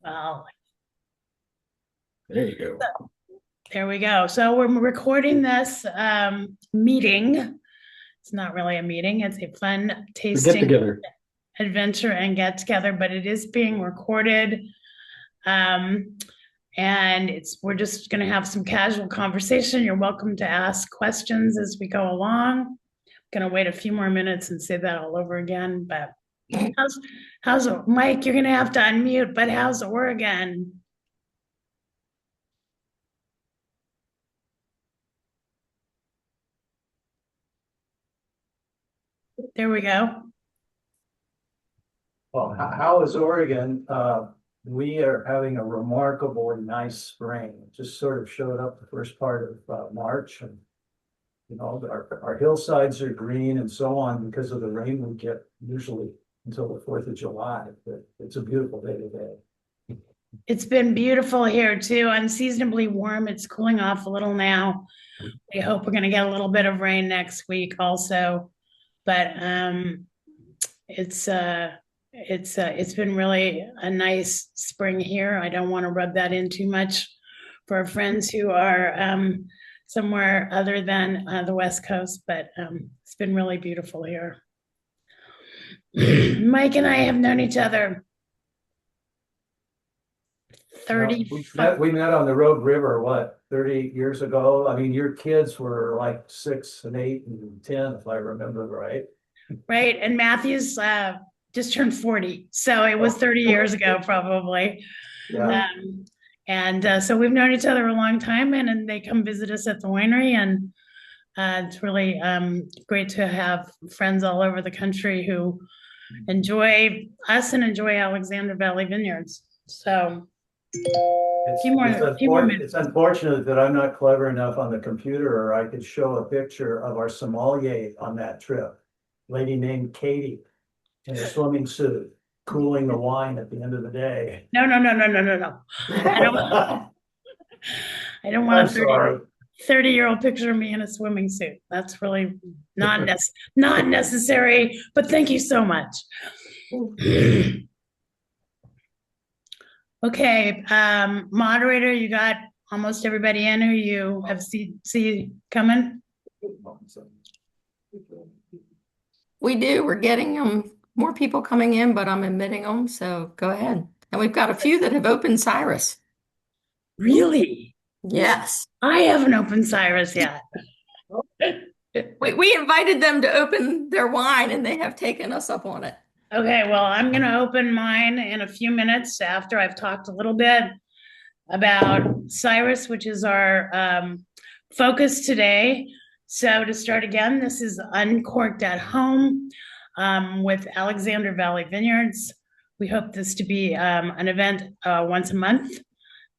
Well, There you go. there we go. So we're recording this meeting. It's not really a meeting, it's a fun The get tasting together. adventure and get together, but it is being recorded. Um, and we're just going to have some casual conversation. You're welcome to ask questions as we go along. I'm going to wait a few more minutes and say that all over again. But how's Mike? You're going to have to unmute. But how's Oregon? There we go. Well, how is Oregon? We are having a remarkably nice spring. It just sort of showed up the first part of March, and our hillsides are green and so on because of the rain we get usually until the 4th of July. But it's a beautiful day today. It's been beautiful here too, unseasonably warm. It's cooling off a little now. We hope we're going to get a little bit of rain next week also. But it's been really a nice spring here. I don't want to rub that in too much for our friends who are somewhere other than the West Coast, but it's been really beautiful here. Mike and I have known each other 30. We met on the Rogue River, what, 30 years ago? I mean, your kids were like 6 and 8 and 10, if I remember right. Right. And Matthew's just turned 40. So it was 30 years ago, probably. Yeah. And so we've known each other a long time, and they come visit us at the winery. And it's really great to have friends all over the country who enjoy us and enjoy Alexander Valley Vineyards. So It's unfortunate that I'm not clever enough on the computer, or I could show a picture of our sommelier on that trip. Lady named Katie in a swimming suit, cooling the wine at the end of the day. No. I don't want a 30-year-old picture of me in a swimming suit. That's really not necessary, but thank you so much. Okay, moderator, you got almost everybody in who you have see coming? We do. We're getting more people coming in, but I'm admitting them. So go ahead. And we've got a few that have opened CYRUS. Really? Yes. I haven't opened CYRUS yet. We invited them to open their wine and they have taken us up on it. Okay, well, I'm going to open mine in a few minutes after I've talked a little bit about CYRUS, which is our focus today. So to start again, this is Uncorked at Home with Alexander Valley Vineyards. We hope this to be an event once a month.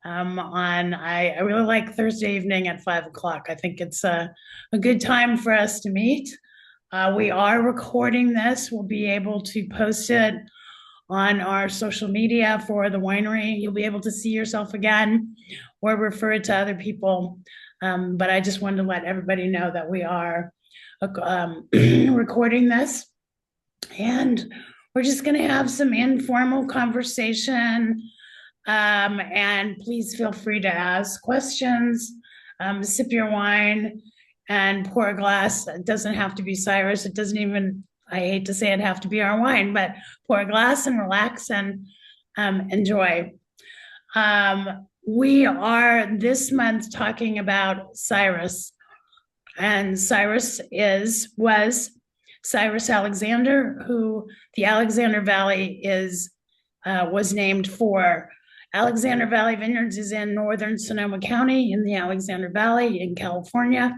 I really like Thursday evening at 5 o'clock. I think it's a good time for us to meet. We are recording this. We'll be able to post it on our social media for the winery. You'll be able to see yourself again or refer it to other people. But I just wanted to let everybody know that we are recording this. And we're just going to have some informal conversation. And please feel free to ask questions, sip your wine, and pour a glass. It doesn't have to be CYRUS. It doesn't even, I hate to say it, have to be our wine, but pour a glass and relax and enjoy. We are this month talking about CYRUS, and CYRUS was Cyrus Alexander, who the Alexander Valley was named for. Alexander Valley Vineyards is in northern Sonoma County in the Alexander Valley in California.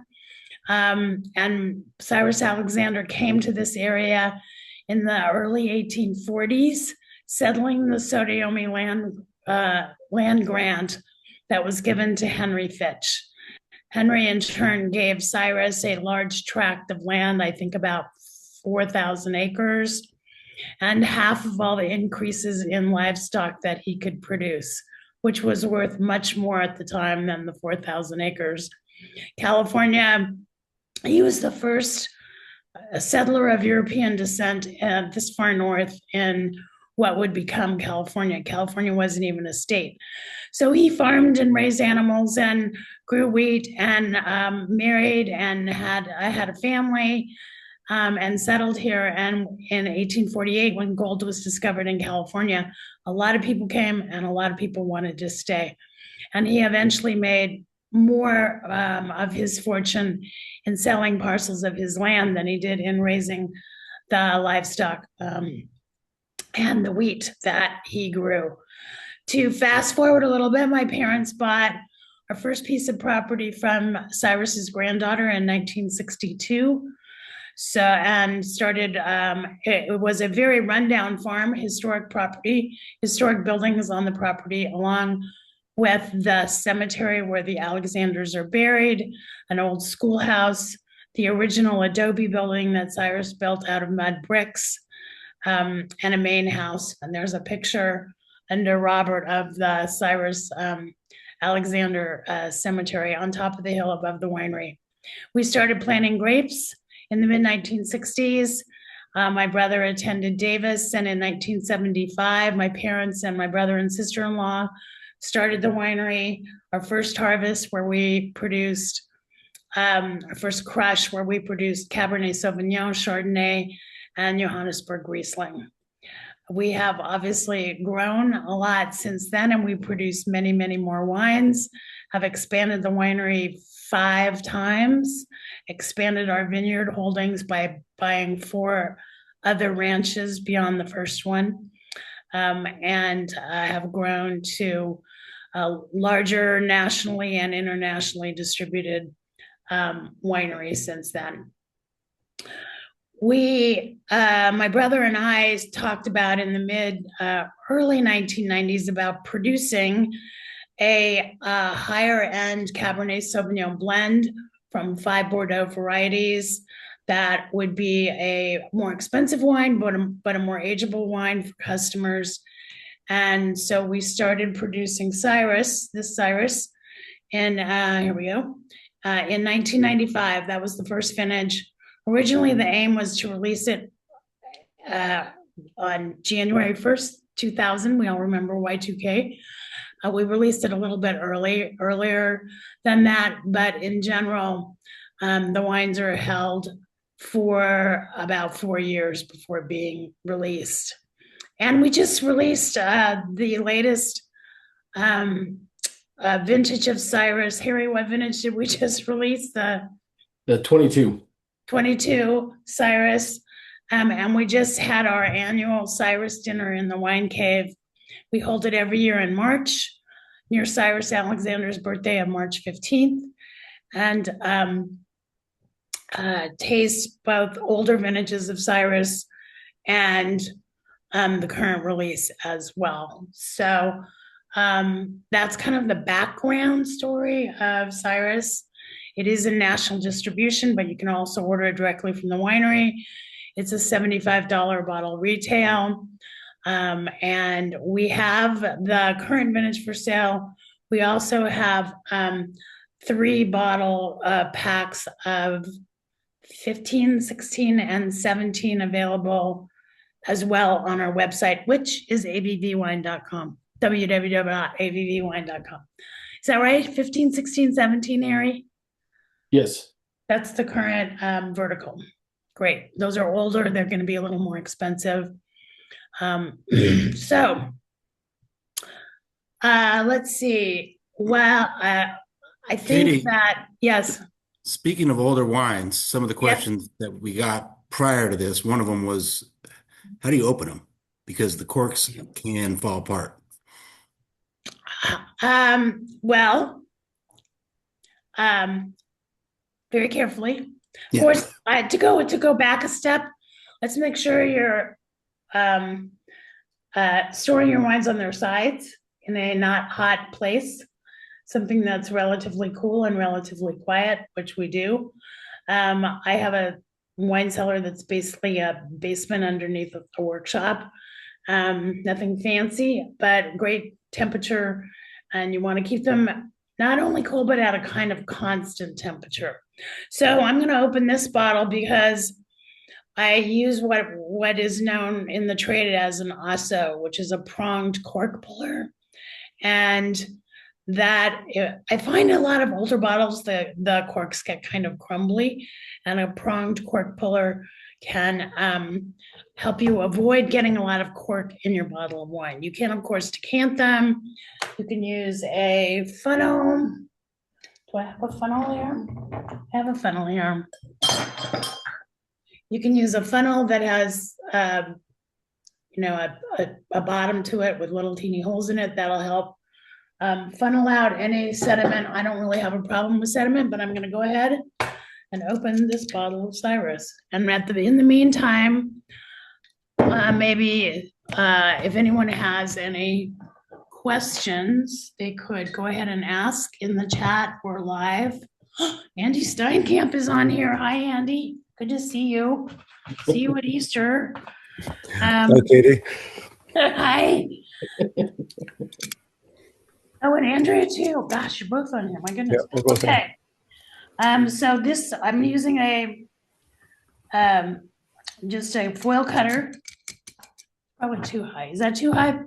And Cyrus Alexander came to this area in the early 1840s, settling the Sotomayor land grant that was given to Henry Fitch. Henry, in turn, gave Cyrus a large tract of land, I think about 4,000 acres, and half of all the increases in livestock that he could produce, which was worth much more at the time than the 4,000 acres. California, he was the first settler of European descent this far north in what would become California. California wasn't even a state. So he farmed and raised animals and grew wheat and married and had a family and settled here. And in 1848, when gold was discovered in California, a lot of people came and a lot of people wanted to stay. And he eventually made more of his fortune in selling parcels of his land than he did in raising the livestock and the wheat that he grew. To fast forward a little bit, my parents bought our first piece of property from Cyrus's granddaughter in 1962. So, and started, it was a very rundown farm, historic property, historic buildings on the property, along with the cemetery where the Alexanders are buried, an old schoolhouse, the original adobe building that Cyrus built out of mud bricks, and a main house. And there's a picture under Robert of the Cyrus Alexander cemetery on top of the hill above the winery. We started planting grapes in the mid-1960s. My brother attended Davis, and in 1975, my parents and my brother and sister-in-law started the winery. Our first harvest where we produced, our first crush where we produced Cabernet Sauvignon, Chardonnay, and Johannesburg Riesling. We have obviously grown a lot since then, and we produce many, many more wines, have expanded the winery 5 times, expanded our vineyard holdings by buying 4 other ranches beyond the first one, and have grown to a larger nationally and internationally distributed winery since then. We, my brother and I talked about in the early 1990s about producing a higher end Cabernet Sauvignon blend from 5 Bordeaux varieties that would be a more expensive wine, but a more ageable wine for customers. And so we started producing CYRUS, in, here we go, in 1995. That was the first vintage. Originally, the aim was to release it on January 1st, 2000. We all remember Y2K. We released it a little bit earlier than that, but in general, the wines are held for about 4 years before being released. And we just released the latest vintage of CYRUS. Harry, what vintage did we just release? The 22. 22 CYRUS. And we just had our annual CYRUS dinner in the wine cave. We hold it every year in March, near Cyrus Alexander's birthday of March 15th, and taste both older vintages of CYRUS and the current release as well. So that's kind of the background story of CYRUS. It is in national distribution, but you can also order it directly from the winery. It's a $75 bottle retail. And we have the current vintage for sale. We also have 3 bottle packs of 15, 16, and 17 available as well on our website, which is avvwine.com, www.avvwine.com. Is that right? 15, 16, 17, Harry? Yes. That's the current vertical. Great. Those are older. They're going to be a little more expensive. So let's see. Well, I think Katie, that, yes. speaking of older wines, some of the questions that we got prior to this, one of them was, how do you open them? Because the corks can fall apart. Well, very carefully. Of Yeah. course, to go back a step, let's make sure you're storing your wines on their sides in a not hot place, something that's relatively cool and relatively quiet, which we do. I have a wine cellar that's basically a basement underneath a workshop. Nothing fancy, but great temperature, and you want to keep them not only cool, but at a kind of constant temperature. So I'm going to open this bottle because I use what is known in the trade as an osso, which is a pronged cork puller. And that I find a lot of older bottles, the corks get kind of crumbly, and a pronged cork puller can help you avoid getting a lot of cork in your bottle of wine. You can, of course, decant them. You can use a funnel. Do I have a funnel here? I have a funnel here. You can use a funnel that has, a bottom to it with little teeny holes in it. That'll help funnel out any sediment. I don't really have a problem with sediment, but I'm going to go ahead and open this bottle of CYRUS. And in the meantime, maybe if anyone has any questions, they could go ahead and ask in the chat or live. Andy Steinkamp is on here. Hi, Andy. Good to see you. See you at Easter. Hi, Katie. Hi. Oh, and Andrea too. Gosh, you're both on here. My goodness. Yeah, we're both on. Okay. So this, I'm using just a foil cutter. Probably too high. Is that too high,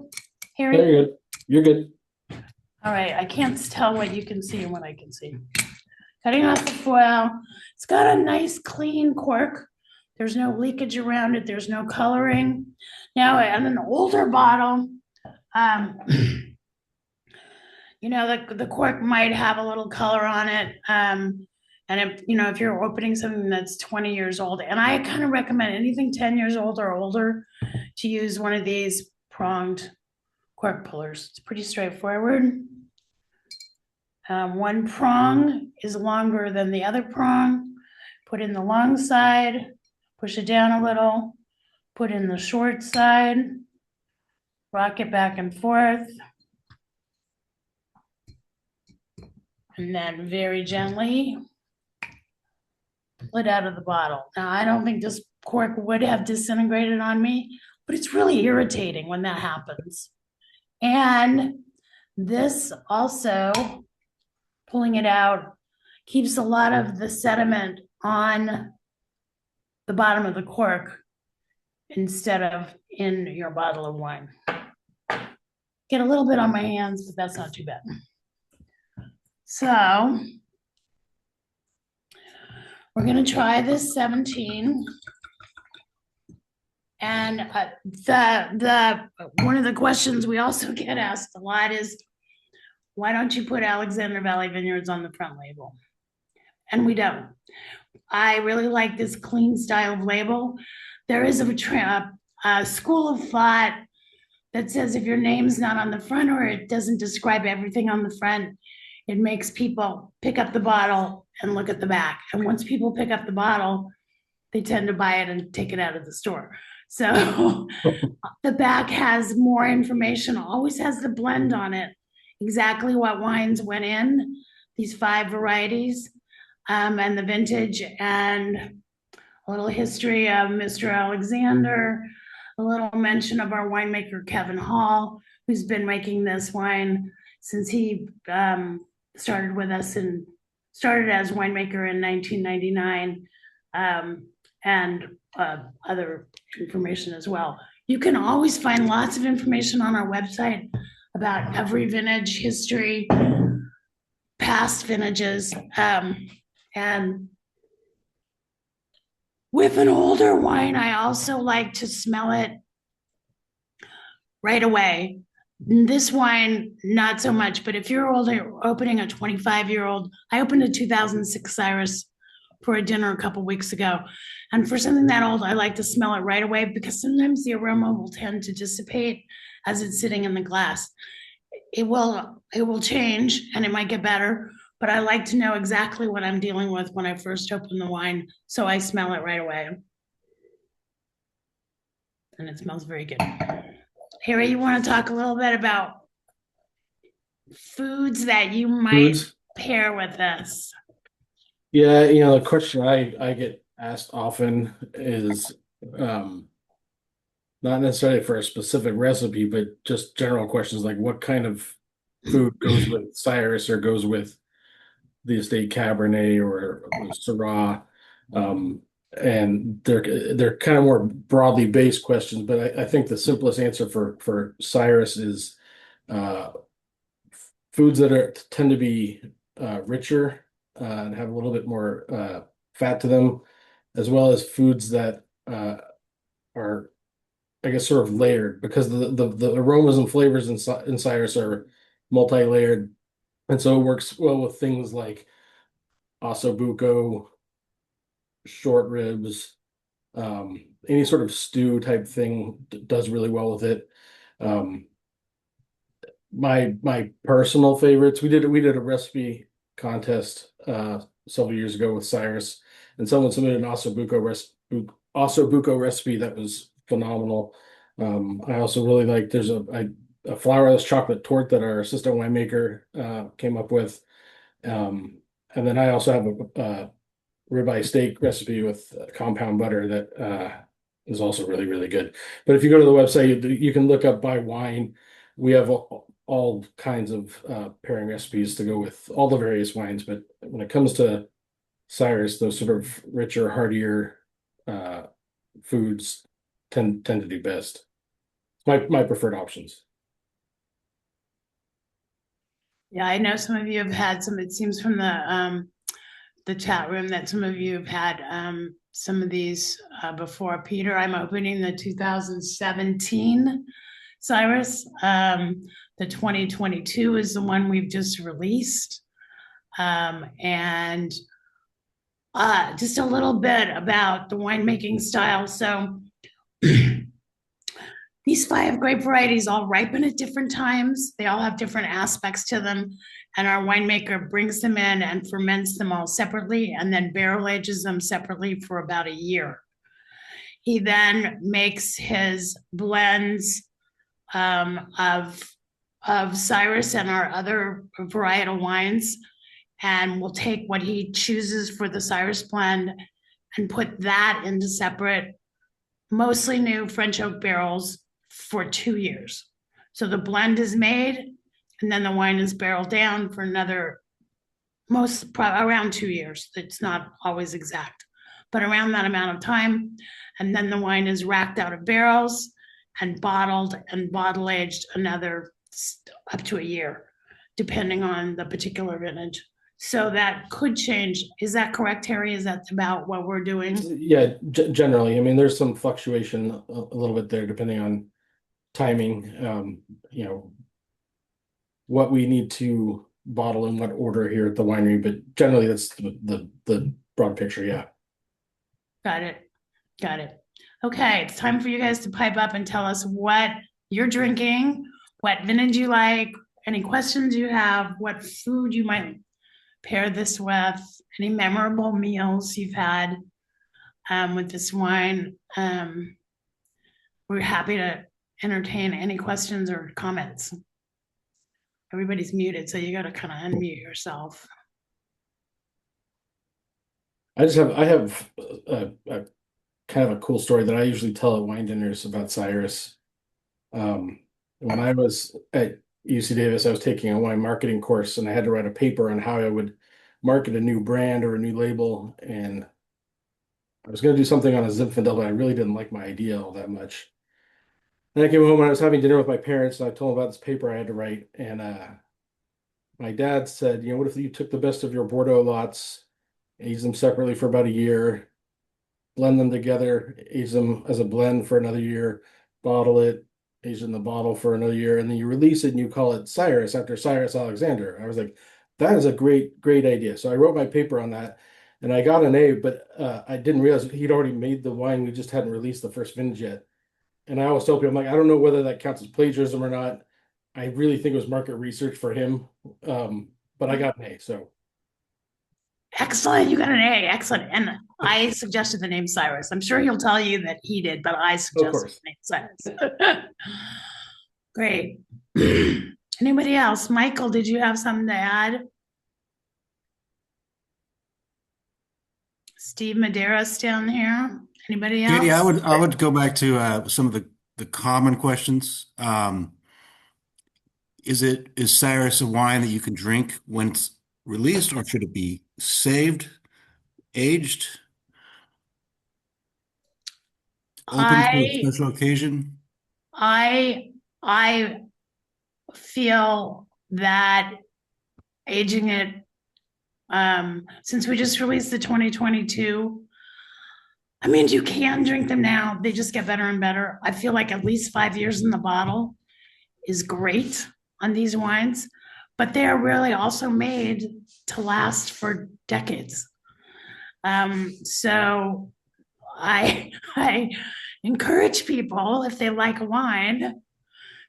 Harry? Very good. You're good. All right. I can't tell what you can see and what I can see. Cutting off the foil. It's got a nice clean cork. There's no leakage around it. There's no coloring. Now, on an older bottle, the cork might have a little color on it. And if you're opening something that's 20 years old, and I kind of recommend anything 10 years old or older to use one of these pronged cork pullers. It's pretty straightforward. One prong is longer than the other prong. Put in the long side, push it down a little, put in the short side, rock it back and forth. And then very gently pull it out of the bottle. Now, I don't think this cork would have disintegrated on me, but it's really irritating when that happens. And this also, pulling it out, keeps a lot of the sediment on the bottom of the cork instead of in your bottle of wine. Get a little bit on my hands, but that's not too bad. So we're going to try this 17. And one of the questions we also get asked a lot is, why don't you put Alexander Valley Vineyards on the front label? And we don't. I really like this clean style of label. There is a school of thought that says if your name's not on the front or it doesn't describe everything on the front, it makes people pick up the bottle and look at the back. And once people pick up the bottle, they tend to buy it and take it out of the store. So the back has more information, always has the blend on it, exactly what wines went in, these 5 varieties, and the vintage, and a little history of Mr. Alexander, a little mention of our winemaker, Kevin Hall, who's been making this wine since he started with us and started as winemaker in 1999, and other information as well. You can always find lots of information on our website about every vintage, history, past vintages, and with an older wine, I also like to smell it right away. This wine, not so much, but if you're older, opening a 25-year-old, I opened a 2006 CYRUS for a dinner a couple weeks ago. And for something that old, I like to smell it right away because sometimes the aroma will tend to dissipate as it's sitting in the glass. It will change and it might get better, but I like to know exactly what I'm dealing with when I first open the wine, so I smell it right away. And it smells very good. Harry, you want to talk a little bit about foods that you might pair with this? Yeah, the question I get asked often is not necessarily for a specific recipe, but just general questions like what kind of food goes with CYRUS or goes with the estate Cabernet or the Syrah. and they're kind of more broadly based questions, but I think the simplest answer for Cyrus is foods that tend to be richer and have a little bit more fat to them, as well as foods that are, I guess, sort of layered, because the aromas and flavors in Cyrus are multi-layered, and so it works well with things like ossobuco, short ribs, any sort of stew type thing does really well with it. Um, my personal favorites, we did a recipe contest several years ago with Cyrus, and someone submitted an ossobuco recipe that was phenomenal. I also really like, there's a flourless chocolate torte that our assistant winemaker came up with. And then I also have a ribeye steak recipe with compound butter that is also really, really good. But if you go to the website, you can look up by wine. We have all kinds of pairing recipes to go with all the various wines. But when it comes to Cyrus, those sort of richer, heartier foods tend to do best. My preferred options. Yeah, I know some of you have had some, it seems from the chat room that some of you have had some of these before. Peter, I'm opening the 2017 Cyrus. The 2022 is the one we've just released. And just a little bit about the winemaking style. So these 5 grape varieties all ripen at different times. They all have different aspects to them. And our winemaker brings them in and ferments them all separately and then barrel ages them separately for about a year. He then makes his blends of Cyrus and our other varietal wines, and we'll take what he chooses for the Cyrus blend and put that into separate, mostly new French oak barrels for 2 years. So the blend is made, and then the wine is barreled down for another around 2 years. It's not always exact, but around that amount of time. And then the wine is racked out of barrels and bottled and bottle aged another up to a year, depending on the particular vintage. So that could change. Is that correct, Harry? Is that about what we're doing? Yeah, generally. I mean, there's some fluctuation a little bit there depending on timing, what we need to bottle in what order here at the winery, but generally that's the broad picture. Yeah. Got it. Okay, it's time for you guys to pipe up and tell us what you're drinking, what vintage you like, any questions you have, what food you might pair this with, any memorable meals you've had with this wine. We're happy to entertain any questions or comments. Everybody's muted, so you got to kind of unmute yourself. I have a kind of a cool story that I usually tell at wine dinners about Cyrus. When I was at UC Davis, I was taking a wine marketing course, and I had to write a paper on how I would market a new brand or a new label. And I was going to do something on a Zinfandel, but I really didn't like my idea all that much. And I came home and I was having dinner with my parents, and I told them about this paper I had to write. And my dad said, what if you took the best of your Bordeaux lots, age them separately for about a year, blend them together, age them as a blend for another year, bottle it, age in the bottle for another year, and then you release it and you call it Cyrus after Cyrus Alexander. I was like, that is a great idea. So I wrote my paper on that, and I got an A, but I didn't realize he'd already made the wine. We just hadn't released the first vintage yet. And I always tell people, I'm like, I don't know whether that counts as plagiarism or not. I really think it was market research for him, but I got an A. So excellent, you got an A, excellent. And I suggested the name Cyrus. I'm sure he'll tell you that he did, but I suggested the name Cyrus. Great. Anybody else? Michael, did you have something to add? Steve Medeiros down here. Anybody else? Katie, I would go back to some of the common questions. Is Cyrus a wine that you can drink when it's released, or should it be saved, aged? Open to a I special occasion? I I feel that aging it, since we just released the 2022, I mean, you can drink them now. They just get better and better. I feel like at least 5 years in the bottle is great on these wines, but they are really also made to last for decades. So I encourage people, if they like wine,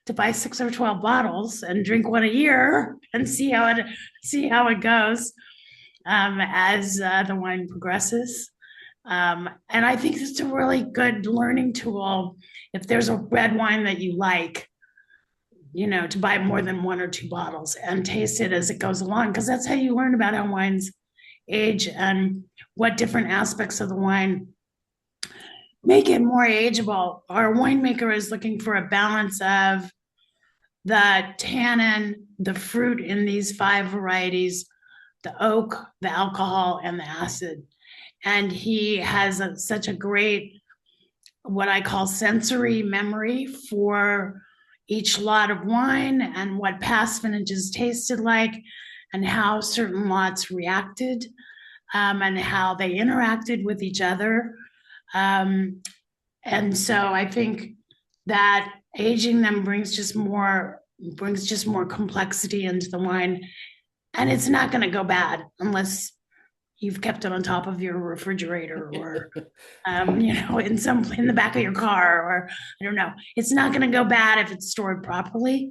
to buy 6 or 12 bottles and drink one a year and see how it goes, as the wine progresses. And I think it's a really good learning tool. If there's a red wine that you like, to buy more than 1 or 2 bottles and taste it as it goes along, because that's how you learn about how wines age and what different aspects of the wine make it more ageable. Our winemaker is looking for a balance of the tannin, the fruit in these 5 varieties, the oak, the alcohol, and the acid. And he has such a great, what I call sensory memory for each lot of wine and what past vintages tasted like and how certain lots reacted, and how they interacted with each other. And so I think that aging them brings just more complexity into the wine, and it's not going to go bad unless you've kept it on top of your refrigerator or in the back of your car, or I don't know. It's not going to go bad if it's stored properly.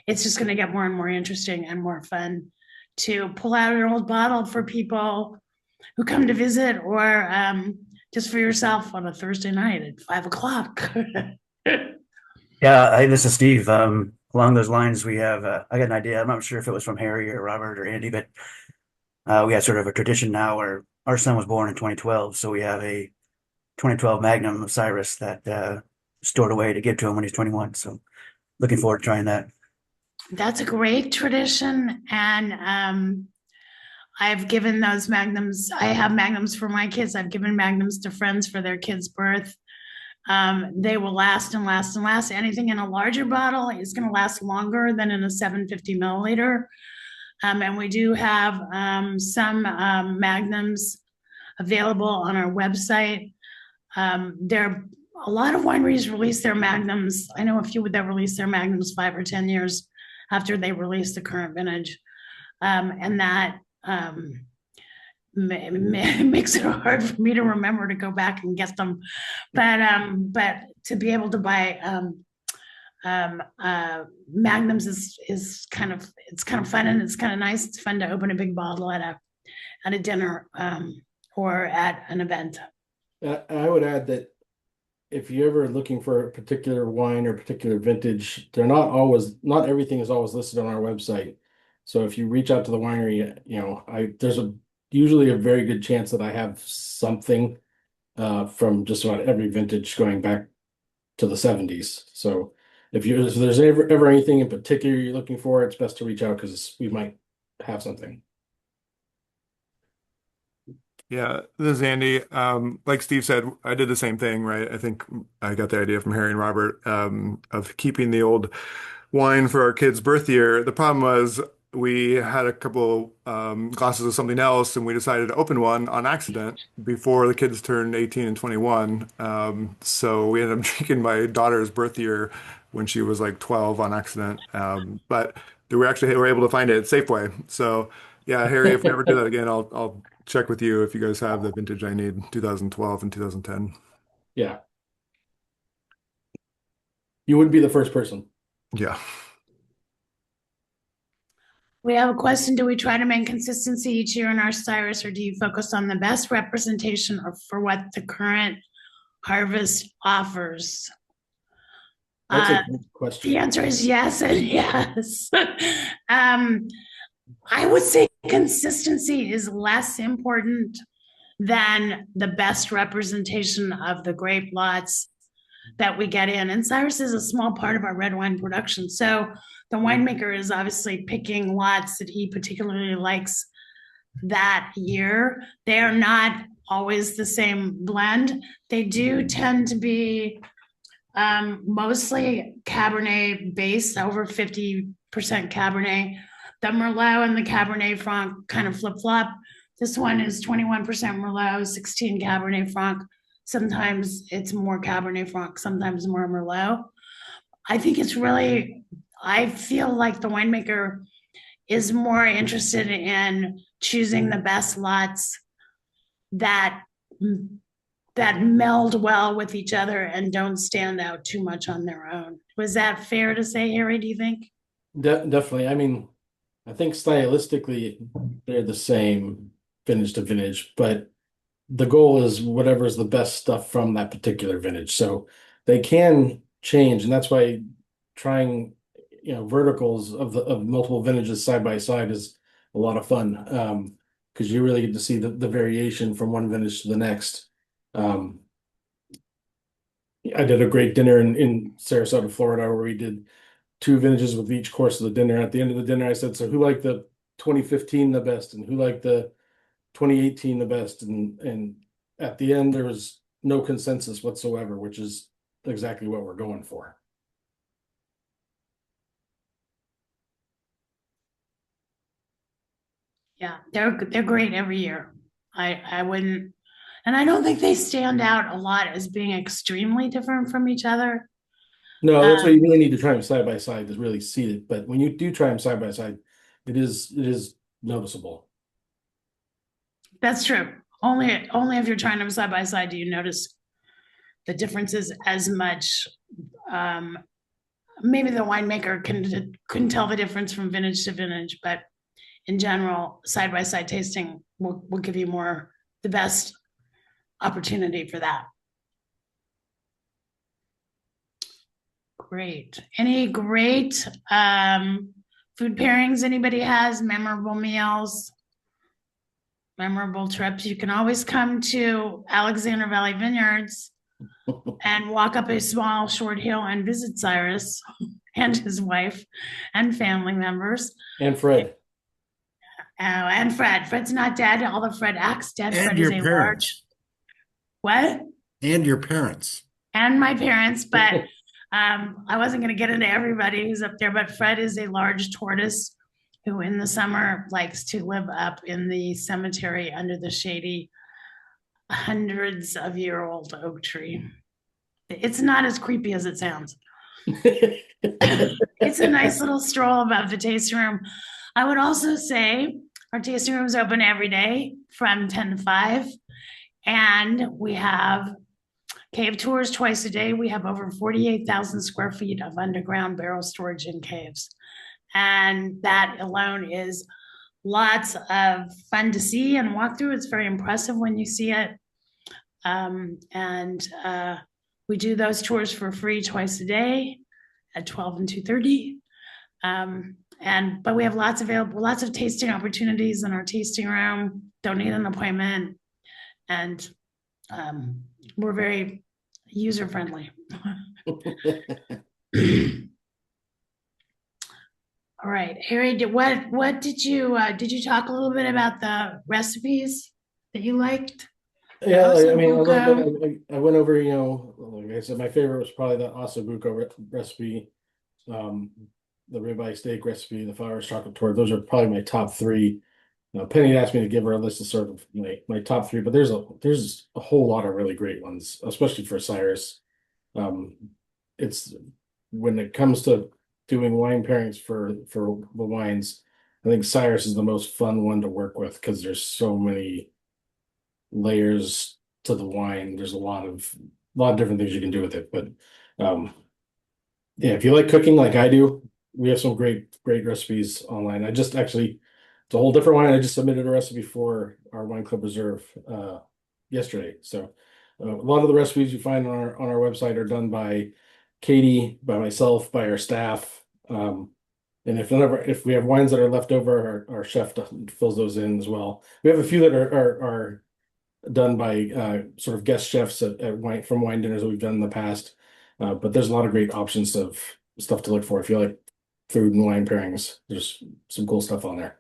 It's just going to get more and more interesting and more fun to pull out an old bottle for people who come to visit, or just for yourself on a Thursday night at 5 o'clock. Yeah, hi, this is Steve. Along those lines, I got an idea. I'm not sure if it was from Harry or Robert or Andy, but we have sort of a tradition now where our son was born in 2012, so we have a 2012 Magnum of CYRUS that stored away to give to him when he's 21. So looking forward to trying that. That's a great tradition, and I've given those magnums. I have magnums for my kids. I've given magnums to friends for their kids' birth. They will last and last and last. Anything in a larger bottle is going to last longer than in a 750 milliliter. And we do have some magnums available on our website. There, a lot of wineries release their magnums. I know a few that release their magnums 5 or 10 years after they release the current vintage, and that makes it hard for me to remember to go back and get them. But to be able to buy magnums is kind of fun, and it's kind of nice. It's fun to open a big bottle at a dinner, or at an event. I would add that if you're ever looking for a particular wine or particular vintage, not everything is always listed on our website. So if you reach out to the winery, there's usually a very good chance that I have something from just about every vintage going back to the 70s. So if there's ever anything in particular you're looking for, it's best to reach out because we might have something. Yeah, this is Andy. Like Steve said, I did the same thing, right? I think I got the idea from Harry and Robert, of keeping the old wine for our kid's birth year. The problem was we had a couple glasses of something else, and we decided to open one on accident before the kids turned 18 and 21. So we ended up drinking my daughter's birth year when she was like 12 on accident. But we were able to find it at Safeway. So yeah, Harry, if we ever do that again, I'll check with you if you guys have the vintage I need, 2012 and 2010. Yeah. You wouldn't be the first person. Yeah. We have a question. Do we try to maintain consistency each year in our CYRUS, or do you focus on the best representation or for what the current harvest offers? That's a good question. The answer is yes and yes. I would say consistency is less important than the best representation of the grape lots that we get in. And CYRUS is a small part of our red wine production. So the winemaker is obviously picking lots that he particularly likes that year. They are not always the same blend. They do tend to be mostly Cabernet based, over 50% Cabernet. The Merlot and the Cabernet Franc kind of flip flop. This one is 21% Merlot, 16 Cabernet Franc. Sometimes it's more Cabernet Franc, sometimes more Merlot. I think it's really, I feel like the winemaker is more interested in choosing the best lots that meld well with each other and don't stand out too much on their own. Was that fair to say, Harry, do you think? Definitely. I mean, I think stylistically they're the same vintage to vintage, but the goal is whatever's the best stuff from that particular vintage. So they can change, and that's why trying, verticals of multiple vintages side by side is a lot of fun. Because you really get to see the variation from one vintage to the next. I did a great dinner in Sarasota, Florida, where we did 2 vintages with each course of the dinner. At the end of the dinner, I said, so who liked the 2015 the best and who liked the 2018 the best? And at the end, there was no consensus whatsoever, which is exactly what we're going for. Yeah, they're great every year. I wouldn't, and I don't think they stand out a lot as being extremely different from each other. No, that's why you really need to try them side by side to really see it. But when you do try them side by side, it is noticeable. That's true. Only if you're trying them side by side do you notice the differences as much. Maybe the winemaker couldn't tell the difference from vintage to vintage, but in general, side by side tasting will give you the best opportunity for that. Great. Any great food pairings anybody has? Memorable meals, memorable trips? You can always come to Alexander Valley Vineyards and walk up a small short hill and visit Cyrus and his wife and family members. And Fred. And Fred. Fred's not dead, although Fred acts dead. And Fred your is a parents. What? And your parents. And my parents, but I wasn't going to get into everybody who's up there, but Fred is a large tortoise who in the summer likes to live up in the cemetery under the shady hundreds of year old oak tree. It's not as creepy as it sounds. It's a nice little stroll above the tasting room. I would also say our tasting room is open every day from 10 to 5. And we have cave tours twice a day. We have over 48,000 square feet of underground barrel storage in caves. And that alone is lots of fun to see and walk through. It's very impressive when you see it. We do those tours for free twice a day at 12 and 2:30. But we have lots of tasting opportunities in our tasting room. Don't need an appointment. And we're very user friendly. All right, Harry, what did you talk a little bit about the recipes that you liked? Yeah, I mean, I went over, like I said, my favorite was probably the ossobuco recipe, the ribeye steak recipe, the flowers chocolate torte. Those are probably my top 3. Penny asked me to give her a list of sort of my top 3, but there's a whole lot of really great ones, especially for Cyrus. It's when it comes to doing wine pairings for the wines, I think Cyrus is the most fun one to work with because there's so many layers to the wine. There's a lot of different things you can do with it. But yeah, if you like cooking like I do, we have some great recipes online. It's a whole different wine. I just submitted a recipe for our Wine Club Reserve yesterday. So a lot of the recipes you find on our website are done by Katie, by myself, by our staff. And if we have wines that are left over, our chef fills those in as well. We have a few that are done by sort of guest chefs from wine dinners that we've done in the past. But there's a lot of great options of stuff to look for if you like food and wine pairings. There's some cool stuff on there.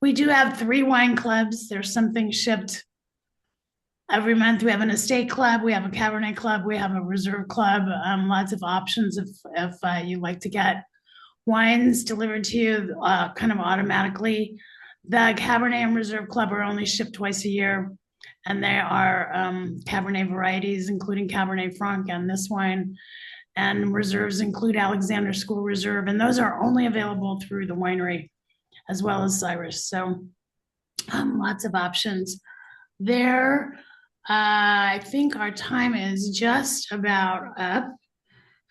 We do have 3 wine clubs. There's something shipped Every month we have an estate club, we have a Cabernet club, we have a reserve club, lots of options if you like to get wines delivered to you kind of automatically. The Cabernet and Reserve Club are only shipped twice a year, and they are Cabernet varieties, including Cabernet Franc and this wine. And reserves include Alexander School Reserve, and those are only available through the winery as well as CYRUS. So lots of options there. I think our time is just about up.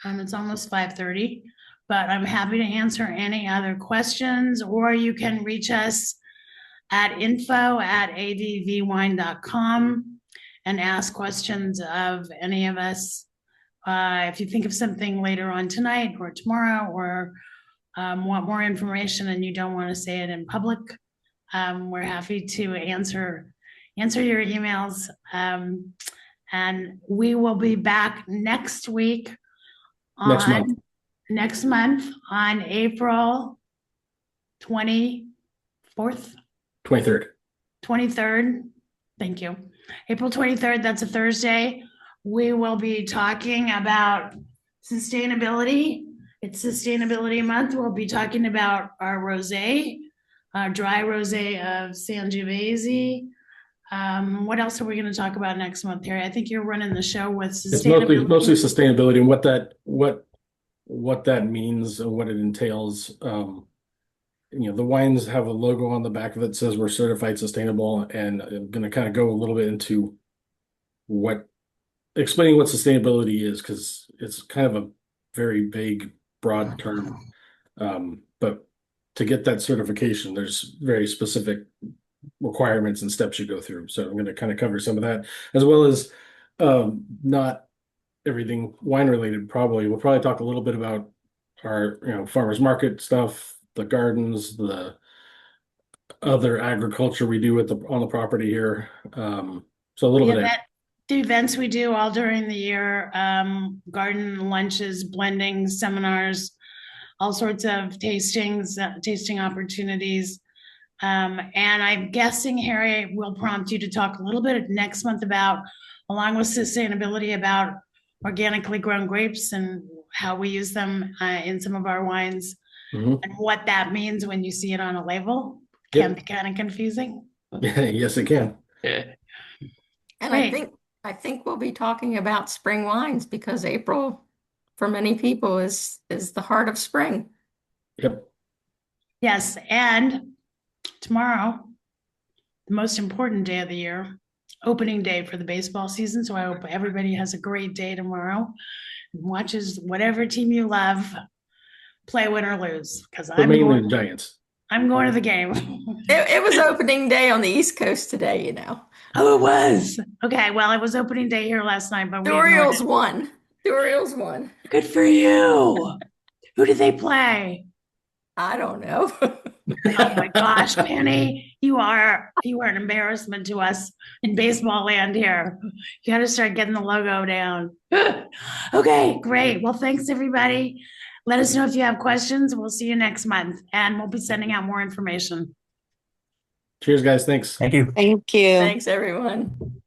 It's almost 5:30, but I'm happy to answer any other questions, or you can reach us at info@avvwine.com and ask questions of any of us. If you think of something later on tonight or tomorrow, or want more information and you don't want to say it in public, we're happy to answer your emails. And we will be back next week next month on April 23rd. 23rd. Thank you. April 23rd, that's a Thursday. We will be talking about sustainability. It's Sustainability Month. We'll be talking about our rosé, our dry rosé of Sangiovese. What else are we going to talk about next month, Terry? I think you're running the show with sustainability. It's mostly sustainability and what that means and what it entails. The wines have a logo on the back of it that says we're certified sustainable, and I'm going to kind of go a little bit into explaining what sustainability is, because it's kind of a very vague, broad term. But to get that certification, there's very specific requirements and steps you go through. So I'm going to kind of cover some of that, as well as not everything wine related. We'll probably talk a little bit about our farmers market stuff, the gardens, the other agriculture we do on the property here. So a little bit of the events we do all during the year, garden lunches, blending seminars, all sorts of tasting opportunities. And I'm guessing Harry will prompt you to talk a little bit next month about, along with sustainability, about organically grown grapes and how we use them in some of our wines. Mm-hmm. And what that means when you see it on a label. Can be kind of confusing. Yes, it can. And right. I think we'll be talking about spring wines, because April, for many people, is the heart of spring. Yep. Yes, and tomorrow, the most important day of the year, opening day for the baseball season. So I hope everybody has a great day tomorrow and watches whatever team you love play, win or lose, because mainly the Giants. I'm going to the game. It was opening day on the East Coast today, Oh, it was. Okay, well, it was opening day here last night, but the Orioles won. The Orioles won. Good for you. Who did they play? I don't know. Oh my gosh, Penny, you are an embarrassment to us in baseball land here. You got to start getting the logo down. Okay, great. Well, thanks everybody. Let us know if you have questions. We'll see you next month, and we'll be sending out more information. Cheers, guys. Thanks. Thank you. Thank you. Thanks, everyone.